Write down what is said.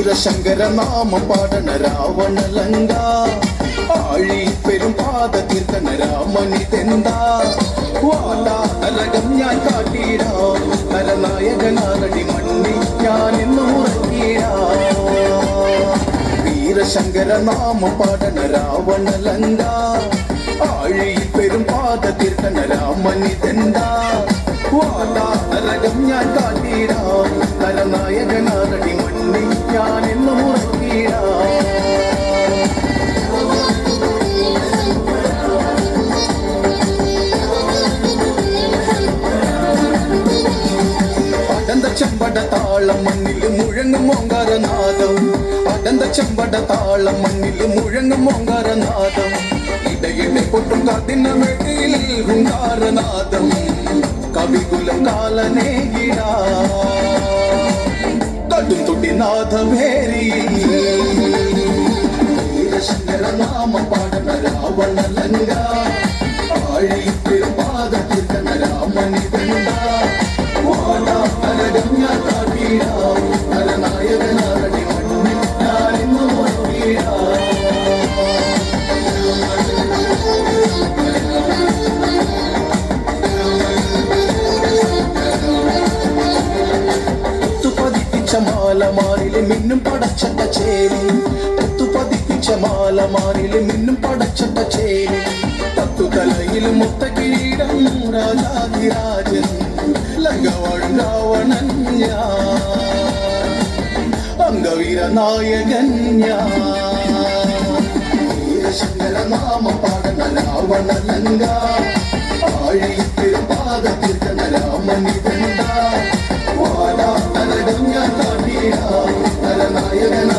ശങ്കര നാമം പാടണ രാവണലങ്ക ആഴി പെരും പാത തീർക്കണ രാമനിതെന്താ വാടാ തലകം ഞാൻ കാട്ടിടാ നരനായകനാരടി മണ്ണി ഞാൻ എന്നും ഉറക്കിടാ വീരശങ്കര നാമം പാടണ രാവണലങ്ക ആഴി പെരും പാത തീർക്കണ രാമനിതെന്താ വാടാ തലകം ഞാൻ കാട്ടിടാ നരനായകനാരടി മണ്ണി ഞാൻ എന്നും ഉറക്കിടാ ചെമ്പട താളം മണ്ണിൽ മുഴങ്ങും ഓങ്കാരനാദം അടന്ത ചെമ്പട താളം മണ്ണിൽ മുഴങ്ങും ഓങ്കാരനാദം ഇടയിടെ പൊട്ടും കാത്തിന വെട്ടിയിൽ ഹുങ്കാരനാദം കവികുലം കാലനേകിടാ കടും തൊട്ടി നാഥവേരി വീരശങ്കര നാമം പാടണ രാവണലങ്ക ആഴിയിൽ പാത തീർക്കണ രാമനിതെന്താ വാടാ തലകം ഞാൻ കാട്ടിടാ നരനായകനാരടി മണ്ണിൽ ഞാൻ എന്നും ഉറക്കിടാ പതിപ്പിച്ച മാലമാരിലെ മിന്നും പടച്ചട്ട ചേരി പതിപ്പിച്ച മാലമാരിലെ മിന്നും പടച്ചട്ട ചേരി തത്തുതലയിൽ മുത്ത കിരീടം രാജാധിരാജൻ ലങ്കവാഴുരാവണൻ അംഗവീര നായകൻ വീരശങ്കര നാമം പാടണ രാവണലങ്ക ആഴിയിൽ പാത തീർക്കണ രാമനിതെന്താ വാടാ തലകം ഞാൻ കാട്ടിടാ നരനായകന